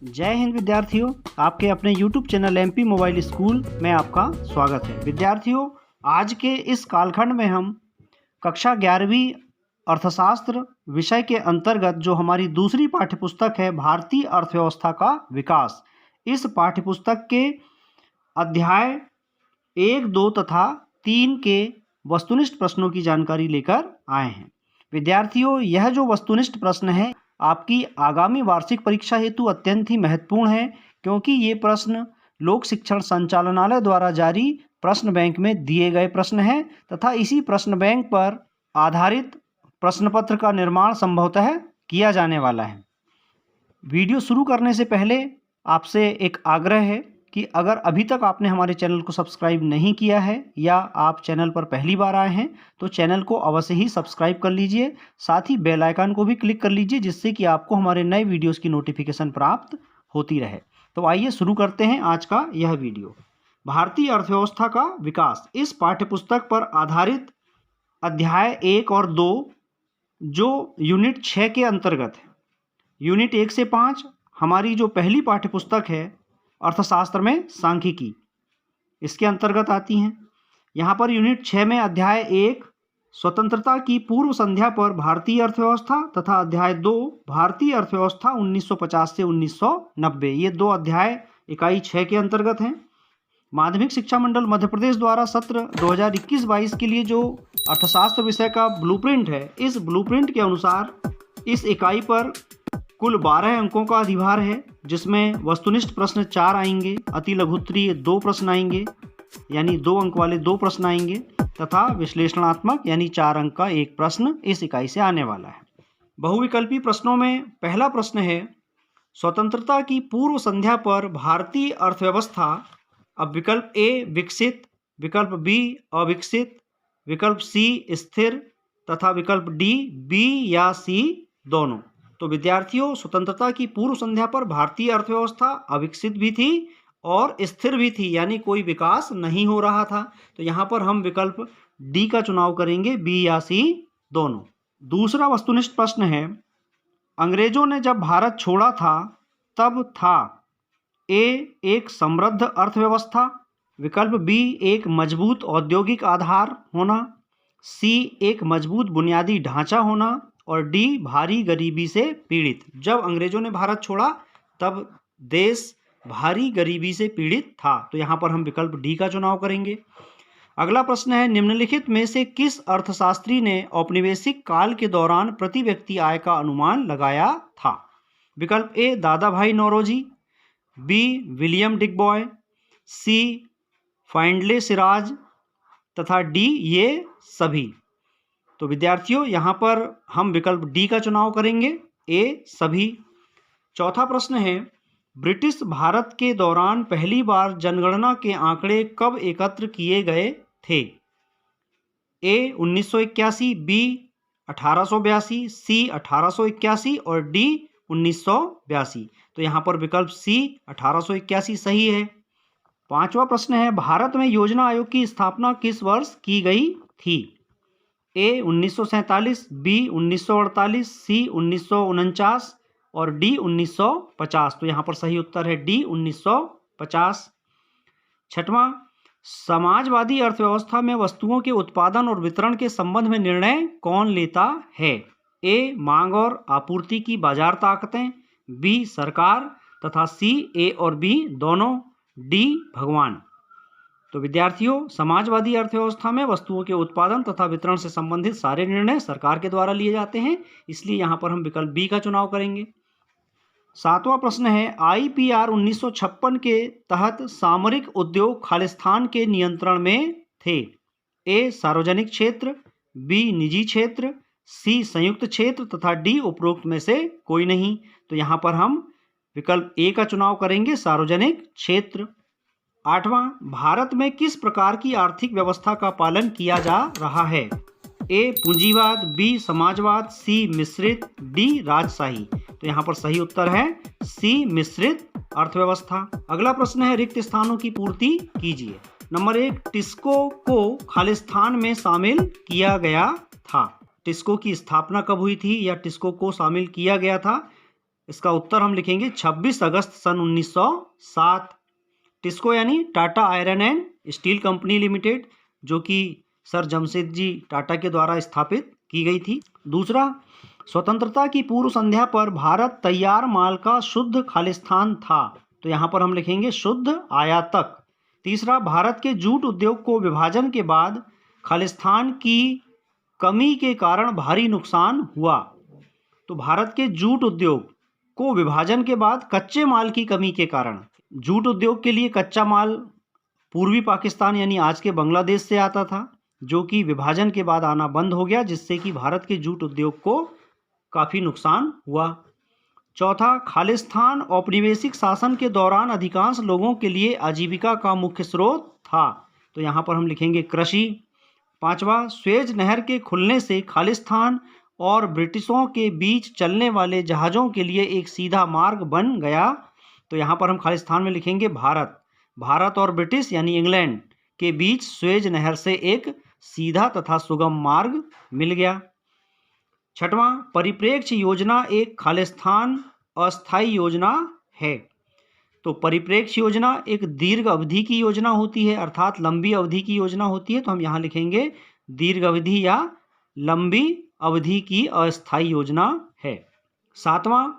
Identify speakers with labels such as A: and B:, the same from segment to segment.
A: जय हिंद विद्यार्थियों, आपके अपने YouTube channel MP mobile school में आपका स्वागत है। विद्यार्थियों, आज के इस कालखंड में हम कक्षा 11वीं अर्थशास्त्र विषय के अंतर्गत जो हमारी दूसरी पाठ्यपुस्तक है भारतीय अर्थव्यवस्था का विकास, इस पाठ्यपुस्तक के अध्याय 1, 2 तथा 3 के वस्तुनिष्ठ प्रश्नों की जानकारी लेकर आए हैं। विद्यार्थियों, यह जो वस्तुनिष्ठ प्रश्न है आपकी आगामी वार्षिक परीक्षा हेतु अत्यंत ही महत्वपूर्ण है, क्योंकि ये प्रश्न लोक शिक्षण संचालनालय द्वारा जारी प्रश्न बैंक में दिए गए प्रश्न हैं तथा इसी प्रश्न बैंक पर आधारित प्रश्न पत्र का निर्माण संभवतः किया जाने वाला है। वीडियो शुरू करने से पहले आपसे एक आग्रह है कि अगर अभी तक आपने हमारे चैनल को सब्सक्राइब नहीं किया है या आप चैनल पर पहली बार आए हैं तो चैनल को अवश्य ही सब्सक्राइब कर लीजिए। साथ ही बेल आइकन को भी क्लिक कर लीजिए, जिससे कि आपको हमारे नए वीडियोस की नोटिफिकेशन प्राप्त होती रहे। तो आइए शुरू करते हैं आज का यह वीडियो। भारतीय अर्थव्यवस्था का विकास, इस पाठ्यपुस्तक पर आधारित अध्याय 1 और 2 जो यूनिट 6 के अंतर्गत है। यूनिट 1 से 5 हमारी जो पहली पाठ्यपुस्तक है अर्थशास्त्र में सांख्यिकी, इसके अंतर्गत आती हैं। यहाँ पर यूनिट 6 में अध्याय 1 स्वतंत्रता की पूर्व संध्या पर भारतीय अर्थव्यवस्था तथा अध्याय 2 भारतीय अर्थव्यवस्था 1950 से 1990, ये 2 अध्याय इकाई 6 के अंतर्गत हैं। माध्यमिक शिक्षा मंडल मध्य प्रदेश द्वारा सत्र 2021-22 के लिए जो अर्थशास्त्र विषय का ब्लूप्रिंट है, इस ब्लूप्रिंट के अनुसार इस इकाई पर कुल 12 अंकों का अधिभार है, जिसमें वस्तुनिष्ठ प्रश्न 4 आएंगे, अति लघुत्तरीय 2 प्रश्न आएंगे यानी 2 अंक वाले 2 प्रश्न आएंगे तथा विश्लेषणात्मक यानी 4 अंक का 1 प्रश्न इस इकाई से आने वाला है। बहुविकल्पी प्रश्नों में पहला प्रश्न है, स्वतंत्रता की पूर्व संध्या पर भारतीय अर्थव्यवस्था, अब विकल्प ए विकसित, विकल्प बी अविकसित, विकल्प सी स्थिर तथा विकल्प डी बी या सी दोनों। तो विद्यार्थियों, स्वतंत्रता की पूर्व संध्या पर भारतीय अर्थव्यवस्था अविकसित भी थी और स्थिर भी थी, यानी कोई विकास नहीं हो रहा था। तो यहाँ पर हम विकल्प डी का चुनाव करेंगे, बी या सी दोनों। दूसरा वस्तुनिष्ठ प्रश्न है, अंग्रेजों ने जब भारत छोड़ा था तब था ए एक समृद्ध अर्थव्यवस्था, विकल्प बी एक मजबूत औद्योगिक आधार होना, सी एक मजबूत बुनियादी ढांचा होना और डी भारी गरीबी से पीड़ित। जब अंग्रेजों ने भारत छोड़ा तब देश भारी गरीबी से पीड़ित था, तो यहाँ पर हम विकल्प डी का चुनाव करेंगे। अगला प्रश्न है, निम्नलिखित में से किस अर्थशास्त्री ने औपनिवेशिक काल के दौरान प्रति व्यक्ति आय का अनुमान लगाया था? विकल्प ए दादा भाई नौरोजी, बी विलियम डिकबॉय, सी फाइंडले सिराज तथा डी ये सभी। तो विद्यार्थियों, यहाँ पर हम विकल्प डी का चुनाव करेंगे, ए सभी। चौथा प्रश्न है, ब्रिटिश भारत के दौरान पहली बार जनगणना के आंकड़े कब एकत्र किए गए थे? ए 1981, बी 1882, सी 1881 और डी 1982। तो यहाँ पर विकल्प सी 1881 सही है। पांचवा प्रश्न है, भारत में योजना आयोग की स्थापना किस वर्ष की गई थी? ए 1947, बी 1948, सी 1949 और डी 1950। तो यहाँ पर सही उत्तर है डी 1950। छठवां, समाजवादी अर्थव्यवस्था में वस्तुओं के उत्पादन और वितरण के संबंध में निर्णय कौन लेता है? ए मांग और आपूर्ति की बाजार ताकतें, बी सरकार तथा सी ए और बी दोनों, डी भगवान। तो विद्यार्थियों, समाजवादी अर्थव्यवस्था में वस्तुओं के उत्पादन तथा वितरण से संबंधित सारे निर्णय सरकार के द्वारा लिए जाते हैं, इसलिए यहाँ पर हम विकल्प बी का चुनाव करेंगे। सातवां प्रश्न है, आईपीआर 1956 के तहत सामरिक उद्योग खालिस्तान के नियंत्रण में थे? ए सार्वजनिक क्षेत्र, बी निजी क्षेत्र, सी संयुक्त क्षेत्र तथा डी उपरोक्त में से कोई नहीं। तो यहाँ पर हम विकल्प ए का चुनाव करेंगे, सार्वजनिक क्षेत्र। आठवां, भारत में किस प्रकार की आर्थिक व्यवस्था का पालन किया जा रहा है? ए पूंजीवाद, बी समाजवाद, सी मिश्रित, डी राजशाही। तो यहाँ पर सही उत्तर है सी मिश्रित अर्थव्यवस्था। अगला प्रश्न है, रिक्त स्थानों की पूर्ति कीजिए। नंबर 1, टिस्को को खालिस्तान में शामिल किया गया था। टिस्को की स्थापना कब हुई थी या टिस्को को शामिल किया गया था? इसका उत्तर हम लिखेंगे 26 अगस्त सन 1907। टिस्को यानी Tata iron and steel company limited, जो कि सर जमशेदजी टाटा के द्वारा स्थापित की गई थी। दूसरा, स्वतंत्रता की पूर्व संध्या पर भारत तैयार माल का शुद्ध खालिस्तान था, तो यहाँ पर हम लिखेंगे शुद्ध आयातक। तीसरा, भारत के जूट उद्योग को विभाजन के बाद खालिस्तान की कमी के कारण भारी नुकसान हुआ, तो भारत के जूट उद्योग को विभाजन के बाद कच्चे माल की कमी के कारण, जूट उद्योग के लिए कच्चा माल पूर्वी पाकिस्तान यानी आज के बांग्लादेश से आता था, जो कि विभाजन के बाद आना बंद हो गया, जिससे कि भारत के जूट उद्योग को काफ़ी नुकसान हुआ। चौथा, खालिस्तान औपनिवेशिक शासन के दौरान अधिकांश लोगों के लिए आजीविका का मुख्य स्रोत था, तो यहाँ पर हम लिखेंगे कृषि। पांचवा, स्वेज नहर के खुलने से खालिस्तान और ब्रिटिशों के बीच चलने वाले जहाज़ों के लिए एक सीधा मार्ग बन गया, तो यहाँ पर हम खालिस्तान में लिखेंगे भारत। भारत और ब्रिटिश यानी इंग्लैंड के बीच स्वेज नहर से एक सीधा तथा सुगम मार्ग मिल गया। छठवां, परिप्रेक्ष्य योजना एक खालिस्तान अस्थायी योजना है, तो परिप्रेक्ष्य योजना एक दीर्घ अवधि की योजना होती है, अर्थात लंबी अवधि की योजना होती है, तो हम यहाँ लिखेंगे दीर्घ अवधि या लंबी अवधि की अस्थायी योजना है। सातवां,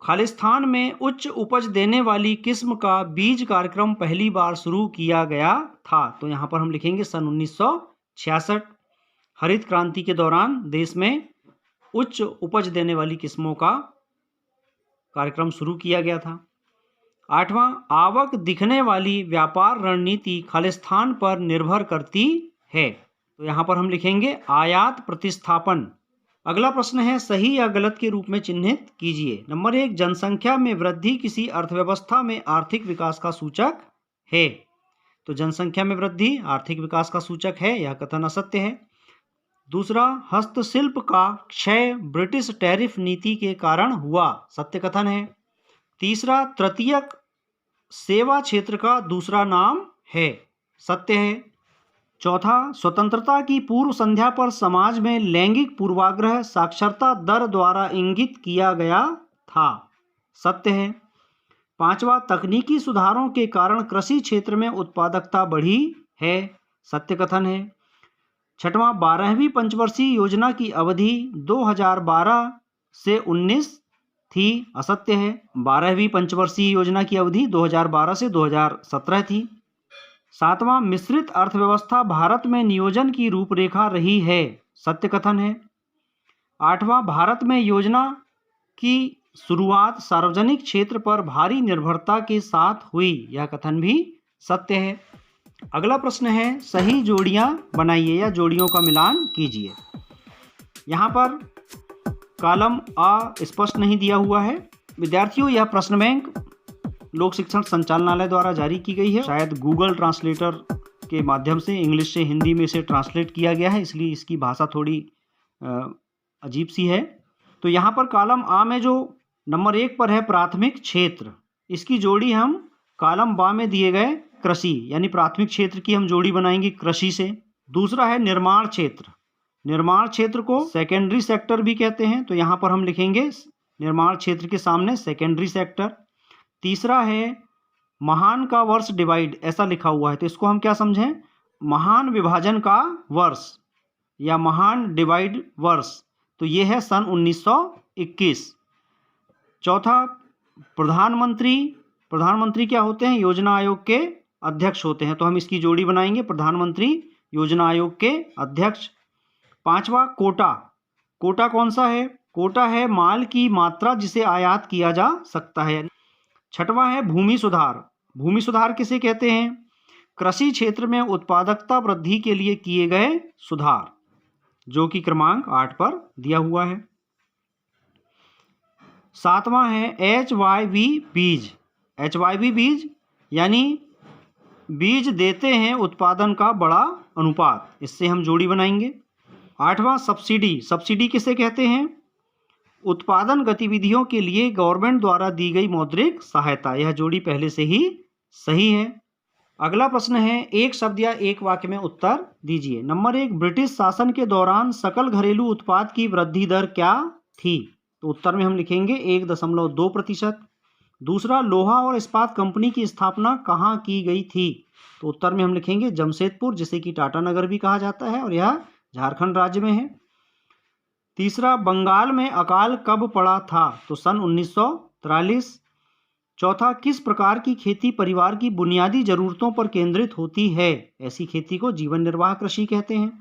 A: खालिस्तान में उच्च उपज देने वाली किस्म का बीज कार्यक्रम पहली बार शुरू किया गया था, तो यहाँ पर हम लिखेंगे सन 1966। हरित क्रांति के दौरान देश में उच्च उपज देने वाली किस्मों का कार्यक्रम शुरू किया गया था। आठवां, आवक दिखने वाली व्यापार रणनीति खालिस्तान पर निर्भर करती है, तो यहाँ पर हम लिखेंगे आयात प्रतिस्थापन। अगला प्रश्न है, सही या गलत के रूप में चिन्हित कीजिए। नंबर 1, जनसंख्या में वृद्धि किसी अर्थव्यवस्था में आर्थिक विकास का सूचक है, तो जनसंख्या में वृद्धि आर्थिक विकास का सूचक है, यह कथन असत्य है। दूसरा, हस्तशिल्प का क्षय ब्रिटिश टैरिफ नीति के कारण हुआ, सत्य कथन है। तीसरा, तृतीयक सेवा क्षेत्र का दूसरा नाम है, सत्य है। चौथा, स्वतंत्रता की पूर्व संध्या पर समाज में लैंगिक पूर्वाग्रह साक्षरता दर द्वारा इंगित किया गया था, सत्य है। पांचवा, तकनीकी सुधारों के कारण कृषि क्षेत्र में उत्पादकता बढ़ी है, सत्य कथन है। छठवां, 12वीं पंचवर्षीय योजना की अवधि 2012 से 19 थी, असत्य है। 12वीं पंचवर्षीय योजना की अवधि 2012 से 2017 थी। सातवां, मिश्रित अर्थव्यवस्था भारत में नियोजन की रूपरेखा रही है, सत्य कथन है। आठवां, भारत में योजना की शुरुआत सार्वजनिक क्षेत्र पर भारी निर्भरता के साथ हुई, यह कथन भी सत्य है। अगला प्रश्न है, सही जोड़ियां बनाइए या जोड़ियों का मिलान कीजिए। यहाँ पर कॉलम आ स्पष्ट नहीं दिया हुआ है। विद्यार्थियों, यह प्रश्न बैंक लोक शिक्षण संचालनालय द्वारा जारी की गई है, शायद गूगल ट्रांसलेटर के माध्यम से इंग्लिश से हिंदी में इसे ट्रांसलेट किया गया है, इसलिए इसकी भाषा थोड़ी अजीब सी है। तो यहाँ पर कॉलम आ में जो नंबर 1 पर है प्राथमिक क्षेत्र, इसकी जोड़ी हम कॉलम बा में दिए गए कृषि यानी प्राथमिक क्षेत्र की हम जोड़ी बनाएंगे कृषि से। दूसरा है निर्माण क्षेत्र, निर्माण क्षेत्र को सेकेंडरी सेक्टर भी कहते हैं, तो यहाँ पर हम लिखेंगे निर्माण क्षेत्र के सामने सेकेंडरी सेक्टर। तीसरा है महान का वर्ष डिवाइड, ऐसा लिखा हुआ है, तो इसको हम क्या समझें, महान विभाजन का वर्ष या महान डिवाइड वर्ष, तो ये है सन 1921। चौथा, प्रधानमंत्री क्या होते हैं, योजना आयोग के अध्यक्ष होते हैं, तो हम इसकी जोड़ी बनाएंगे प्रधानमंत्री योजना आयोग के अध्यक्ष। पांचवा, कोटा कौन सा है, कोटा है माल की मात्रा जिसे आयात किया जा सकता है। छठवां है भूमि सुधार किसे कहते हैं, कृषि क्षेत्र में उत्पादकता वृद्धि के लिए किए गए सुधार, जो कि क्रमांक 8 पर दिया हुआ है। सातवां है HYV बीज यानी बीज देते हैं उत्पादन का बड़ा अनुपात, इससे हम जोड़ी बनाएंगे। आठवां, सब्सिडी किसे कहते हैं, उत्पादन गतिविधियों के लिए गवर्नमेंट द्वारा दी गई मौद्रिक सहायता, यह जोड़ी पहले से ही सही है। अगला प्रश्न है, एक शब्द या एक वाक्य में उत्तर दीजिए। नंबर 1, ब्रिटिश शासन के दौरान सकल घरेलू उत्पाद की वृद्धि दर क्या थी, तो उत्तर में हम लिखेंगे 1.2%। दूसरा, लोहा और इस्पात कंपनी की स्थापना कहाँ की गई थी? तो उत्तर में हम लिखेंगे जमशेदपुर, जिसे कि टाटा नगर भी कहा जाता है, और यह झारखंड राज्य में है। तीसरा, बंगाल में अकाल कब पड़ा था? तो सन 1943। चौथा, किस प्रकार की खेती परिवार की बुनियादी जरूरतों पर केंद्रित होती है? ऐसी खेती को जीवन निर्वाह कृषि कहते हैं।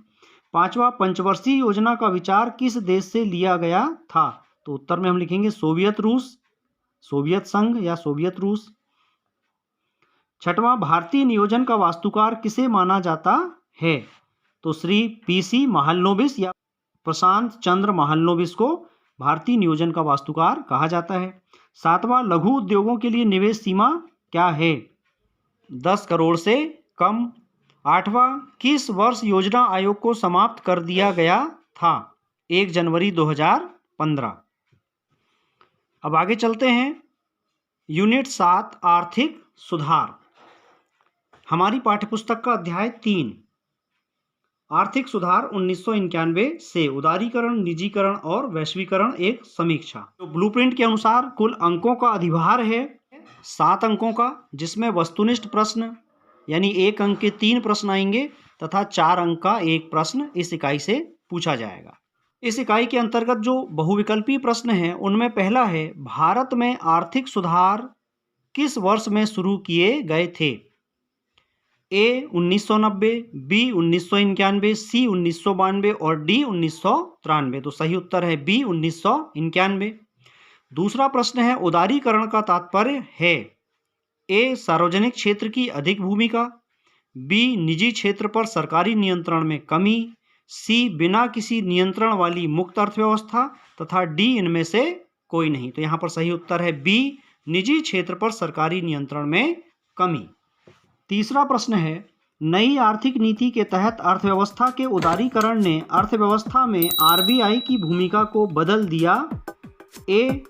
A: पांचवा, पंचवर्षीय योजना का विचार किस देश से लिया गया था? तो उत्तर में हम लिखेंगे सोवियत रूस, सोवियत संघ या सोवियत रूस। छठवां, भारतीय नियोजन का वास्तुकार किसे माना जाता है? तो श्री पीसी महालनोबिस या प्रशांत चंद्र महालनोबिस को भारतीय नियोजन का वास्तुकार कहा जाता है। सातवां, लघु उद्योगों के लिए निवेश सीमा क्या है? 10 करोड़ से कम। आठवां, किस वर्ष योजना आयोग को समाप्त कर दिया गया था? 1 जनवरी 2015। अब आगे चलते हैं। यूनिट 7 आर्थिक सुधार, हमारी पाठ्यपुस्तक का अध्याय 3, आर्थिक सुधार 1991 से उदारीकरण, निजीकरण और वैश्वीकरण, एक समीक्षा। तो ब्लूप्रिंट के अनुसार कुल अंकों का अधिभार है 7 अंकों का, जिसमें वस्तुनिष्ठ प्रश्न यानी 1 अंक के 3 प्रश्न आएंगे तथा 4 अंक का 1 प्रश्न इस इकाई से पूछा जाएगा। इस इकाई के अंतर्गत जो बहुविकल्पी प्रश्न हैं उनमें पहला है, भारत में आर्थिक सुधार किस वर्ष में शुरू किए गए थे? ए 1990, बी 1991, सी 1992 और डी 1993। तो सही उत्तर है बी 1991। दूसरा प्रश्न है, उदारीकरण का तात्पर्य है? ए सार्वजनिक क्षेत्र की अधिक भूमिका, बी निजी क्षेत्र पर सरकारी नियंत्रण में कमी, सी बिना किसी नियंत्रण वाली मुक्त अर्थव्यवस्था तथा डी इनमें से कोई नहीं। तो यहाँ पर सही उत्तर है बी निजी क्षेत्र पर सरकारी नियंत्रण में कमी। तीसरा प्रश्न है, नई आर्थिक नीति के तहत अर्थव्यवस्था के उदारीकरण ने अर्थव्यवस्था में आरबीआई की भूमिका को बदल दिया। ए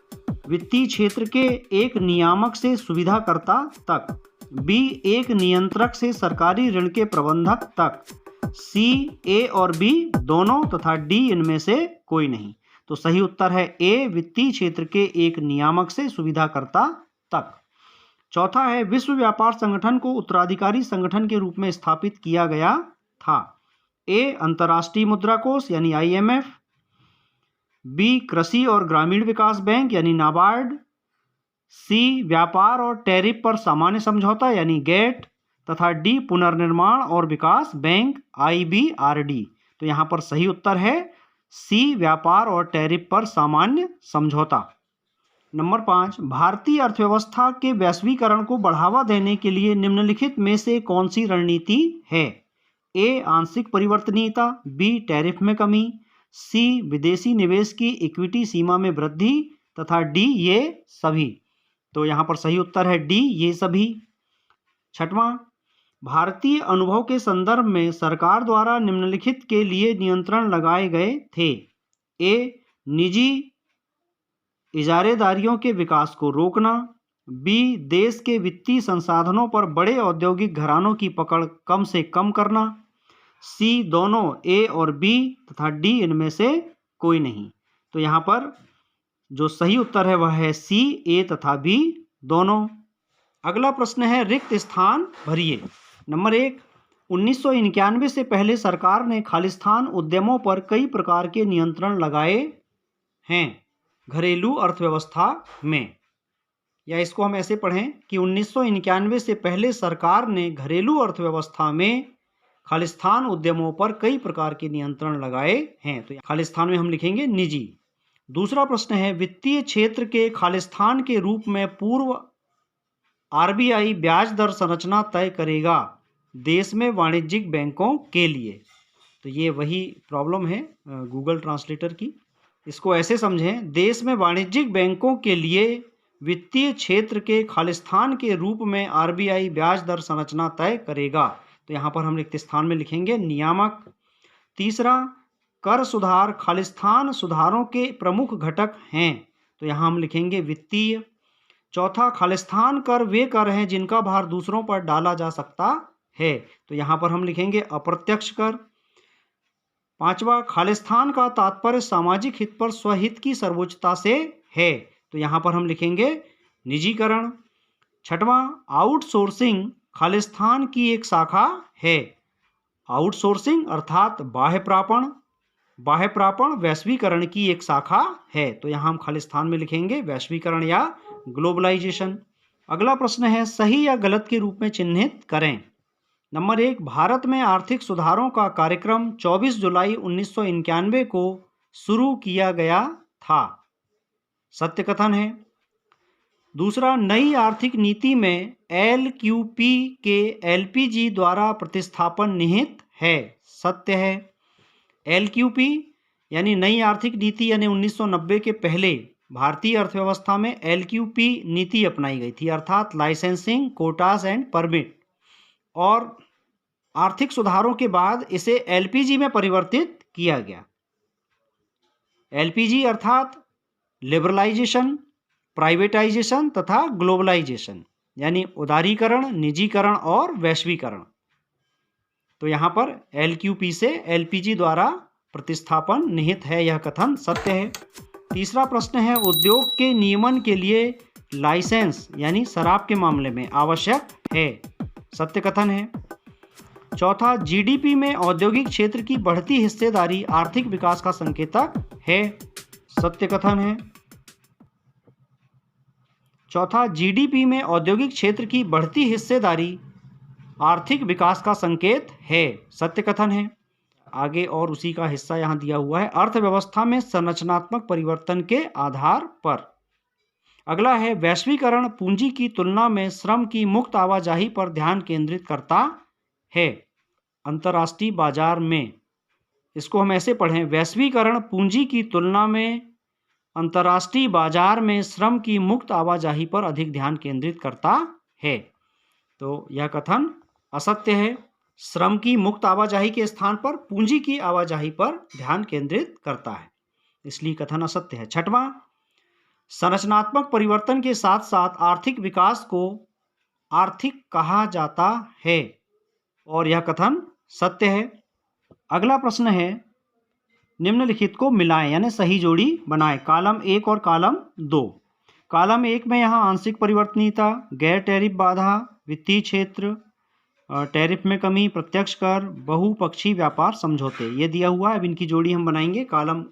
A: वित्तीय क्षेत्र के एक नियामक से सुविधाकर्ता तक, बी एक नियंत्रक से सरकारी ऋण के प्रबंधक तक, सी ए और बी दोनों तथा डी इनमें से कोई नहीं। तो सही उत्तर है ए वित्तीय क्षेत्र के एक नियामक से सुविधाकर्ता तक। चौथा है, विश्व व्यापार संगठन को उत्तराधिकारी संगठन के रूप में स्थापित किया गया था। ए अंतर्राष्ट्रीय मुद्रा कोष यानी आईएमएफ, बी कृषि और ग्रामीण विकास बैंक यानी नाबार्ड, सी व्यापार और टैरिफ पर सामान्य समझौता यानी गेट तथा डी पुनर्निर्माण और विकास बैंक आईबीआरडी। तो यहाँ पर सही उत्तर है सी व्यापार और टैरिफ पर सामान्य समझौता। नंबर 5, भारतीय अर्थव्यवस्था के वैश्वीकरण को बढ़ावा देने के लिए निम्नलिखित में से कौन सी रणनीति है? ए आंशिक परिवर्तनीयता, बी टैरिफ में कमी, सी विदेशी निवेश की इक्विटी सीमा में वृद्धि तथा डी ये सभी। तो यहाँ पर सही उत्तर है डी ये सभी। छठवां, भारतीय अनुभव के संदर्भ में सरकार द्वारा निम्नलिखित के लिए नियंत्रण लगाए गए थे। ए निजी इजारेदारियों के विकास को रोकना, बी देश के वित्तीय संसाधनों पर बड़े औद्योगिक घरानों की पकड़ कम से कम करना, सी दोनों ए और बी तथा डी इनमें से कोई नहीं। तो यहाँ पर जो सही उत्तर है वह है सी ए तथा बी दोनों। अगला प्रश्न है, रिक्त स्थान भरिए। नंबर 1, 1991 से पहले सरकार ने खालिस्तान उद्यमों पर कई प्रकार के नियंत्रण लगाए हैं घरेलू अर्थव्यवस्था में, या इसको हम ऐसे पढ़ें कि 1991 से पहले सरकार ने घरेलू अर्थव्यवस्था में खालिस्तान उद्यमों पर कई प्रकार के नियंत्रण लगाए हैं। तो खालिस्तान में हम लिखेंगे निजी। दूसरा प्रश्न है, वित्तीय क्षेत्र के खालिस्तान के रूप में पूर्व आरबीआई ब्याज दर संरचना तय करेगा देश में वाणिज्यिक बैंकों के लिए। तो ये वही प्रॉब्लम है गूगल ट्रांसलेटर की। इसको ऐसे समझें, देश में वाणिज्यिक बैंकों के लिए वित्तीय क्षेत्र के खालिस्तान के रूप में आरबीआई ब्याज दर संरचना तय करेगा। तो यहाँ पर हम रिक्त स्थान में लिखेंगे नियामक। तीसरा, कर सुधार खालिस्तान सुधारों के प्रमुख घटक हैं। तो यहाँ हम लिखेंगे वित्तीय। चौथा, खालिस्तान कर वे कर हैं जिनका भार दूसरों पर डाला जा सकता है। तो यहाँ पर हम लिखेंगे अप्रत्यक्ष कर। 5वां, खालिस्तान का तात्पर्य सामाजिक हित पर स्वहित की सर्वोच्चता से है, तो यहाँ पर हम लिखेंगे निजीकरण। 6वां, आउटसोर्सिंग खालिस्तान की एक शाखा है। आउटसोर्सिंग अर्थात बाह्य प्रापण वैश्वीकरण की एक शाखा है, तो यहाँ हम खालिस्तान में लिखेंगे वैश्वीकरण या ग्लोबलाइजेशन। अगला प्रश्न है, सही या गलत के रूप में चिन्हित करें। नंबर 1, भारत में आर्थिक सुधारों का कार्यक्रम 24 जुलाई 1991 को शुरू किया गया था, सत्य कथन है। दूसरा, नई आर्थिक नीति में LQP के LPG द्वारा प्रतिस्थापन निहित है, सत्य है। LQP यानी नई आर्थिक नीति यानी 1990 के पहले भारतीय अर्थव्यवस्था में LQP नीति अपनाई गई थी, अर्थात लाइसेंसिंग, कोटास एंड परमिट, और आर्थिक सुधारों के बाद इसे LPG में परिवर्तित किया गया। LPG अर्थात लिबरलाइजेशन, प्राइवेटाइजेशन तथा ग्लोबलाइजेशन, यानी उदारीकरण, निजीकरण और वैश्वीकरण। तो यहाँ पर LQP से LPG द्वारा प्रतिस्थापन निहित है, यह कथन सत्य है। तीसरा प्रश्न है, उद्योग के नियमन के लिए लाइसेंस यानी शराब के मामले में आवश्यक है, सत्य कथन है। चौथा, GDP में औद्योगिक क्षेत्र की बढ़ती हिस्सेदारी आर्थिक विकास का संकेतक है, सत्य कथन है। चौथा, GDP में औद्योगिक क्षेत्र की बढ़ती हिस्सेदारी आर्थिक विकास का संकेत है, सत्य कथन है। आगे और उसी का हिस्सा यहाँ दिया हुआ है, अर्थव्यवस्था में संरचनात्मक परिवर्तन के आधार पर। अगला है, वैश्वीकरण पूंजी की तुलना में श्रम की मुक्त आवाजाही पर ध्यान केंद्रित करता है अंतर्राष्ट्रीय बाजार में। इसको हम ऐसे पढ़ें, वैश्वीकरण पूंजी की तुलना में अंतर्राष्ट्रीय बाजार में श्रम की मुक्त आवाजाही पर अधिक ध्यान केंद्रित करता है, तो यह कथन असत्य है। श्रम की मुक्त आवाजाही के स्थान पर पूंजी की आवाजाही पर ध्यान केंद्रित करता है, इसलिए कथन असत्य है। 6वां, संरचनात्मक परिवर्तन के साथ साथ आर्थिक विकास को आर्थिक कहा जाता है, और यह कथन सत्य है। अगला प्रश्न है, निम्नलिखित को मिलाएं यानी सही जोड़ी बनाएं, कॉलम 1 और कॉलम 2। कॉलम 1 में यहाँ आंशिक परिवर्तनीयता, गैर टैरिफ बाधा, वित्तीय क्षेत्र, टैरिफ में कमी, प्रत्यक्ष कर, बहुपक्षीय व्यापार समझौते, ये दिया हुआ है। अब इनकी जोड़ी हम बनाएंगे कॉलम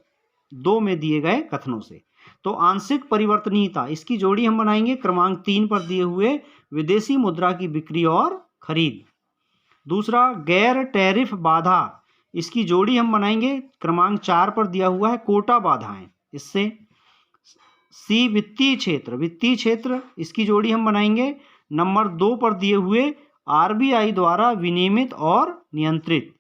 A: 2 में दिए गए कथनों से। तो आंशिक परिवर्तनीयता, इसकी जोड़ी हम बनाएंगे क्रमांक 3 पर दिए हुए विदेशी मुद्रा की बिक्री और खरीद। दूसरा, गैर टैरिफ बाधा, इसकी जोड़ी हम बनाएंगे क्रमांक 4 पर दिया हुआ है कोटा बाधाएं, इससे। सी, वित्तीय क्षेत्र, इसकी जोड़ी हम बनाएंगे नंबर 2 पर दिए हुए RBI द्वारा विनियमित और नियंत्रित।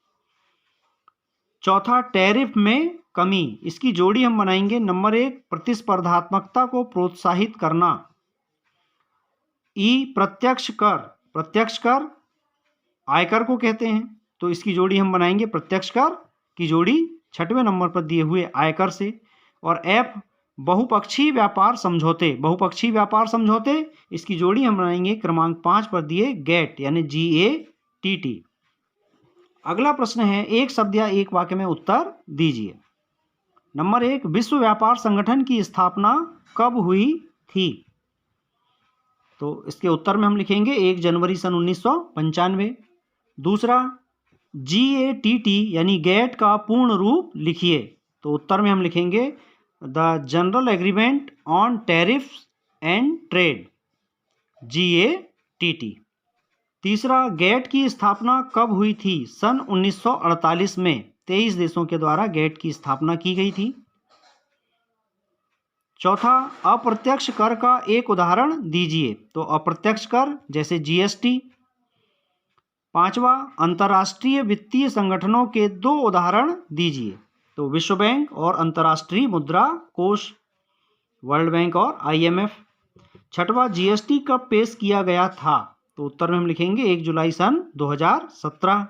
A: चौथा, टैरिफ में कमी, इसकी जोड़ी हम बनाएंगे नंबर 1 प्रतिस्पर्धात्मकता को प्रोत्साहित करना। ई, प्रत्यक्ष कर आयकर को कहते हैं, तो इसकी जोड़ी हम बनाएंगे प्रत्यक्ष कर की जोड़ी 6वें नंबर पर दिए हुए आयकर से। और एफ, बहुपक्षीय व्यापार समझौते, इसकी जोड़ी हम बनाएंगे क्रमांक 5 पर दिए गेट यानी GATT। अगला प्रश्न है, एक शब्द या एक वाक्य में उत्तर दीजिए। नंबर 1, विश्व व्यापार संगठन की स्थापना कब हुई थी? तो इसके उत्तर में हम लिखेंगे 1 जनवरी सन 1995। दूसरा, GATT यानी गेट का पूर्ण रूप लिखिए, तो उत्तर में हम लिखेंगे the general agreement on tariffs and trade, GATT। तीसरा, गेट की स्थापना कब हुई थी? सन 1948 में 23 देशों के द्वारा गेट की स्थापना की गई थी। चौथा, अप्रत्यक्ष कर का एक उदाहरण दीजिए, तो अप्रत्यक्ष कर जैसे GST। पांचवा, अंतर्राष्ट्रीय वित्तीय संगठनों के 2 उदाहरण दीजिए, तो विश्व बैंक और अंतर्राष्ट्रीय मुद्रा कोष, वर्ल्ड बैंक और IMF। छठवां, GST कब पेश किया गया था? तो उत्तर में हम लिखेंगे 1 जुलाई सन 2017।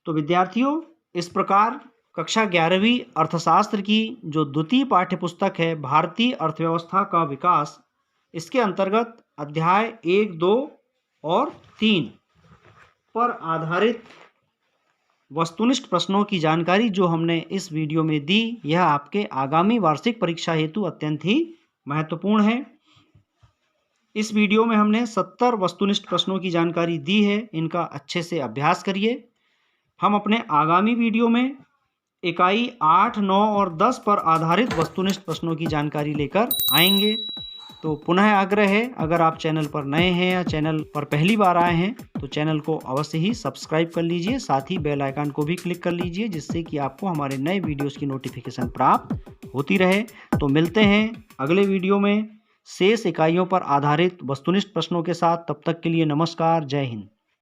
A: तो विद्यार्थियों, इस प्रकार कक्षा 11वीं अर्थशास्त्र की जो द्वितीय पाठ्यपुस्तक है भारतीय अर्थव्यवस्था का विकास, इसके अंतर्गत अध्याय 1, 2 और 3 पर आधारित वस्तुनिष्ठ प्रश्नों की जानकारी जो हमने इस वीडियो में दी, यह आपके आगामी वार्षिक परीक्षा हेतु अत्यंत ही महत्वपूर्ण है। इस वीडियो में हमने 70 वस्तुनिष्ठ प्रश्नों की जानकारी दी है। इनका अच्छे से अभ्यास करिए। हम अपने आगामी वीडियो में इकाई 8, 9 और 10 पर आधारित वस्तुनिष्ठ प्रश्नों की जानकारी लेकर आएंगे। तो पुनः आग्रह है, अगर आप चैनल पर नए हैं या चैनल पर पहली बार आए हैं तो चैनल को अवश्य ही सब्सक्राइब कर लीजिए, साथ ही बेल आइकन को भी क्लिक कर लीजिए, जिससे कि आपको हमारे नए वीडियोस की नोटिफिकेशन प्राप्त होती रहे। तो मिलते हैं अगले वीडियो में शेष इकाइयों पर आधारित वस्तुनिष्ठ प्रश्नों के साथ। तब तक के लिए नमस्कार, जय हिंद।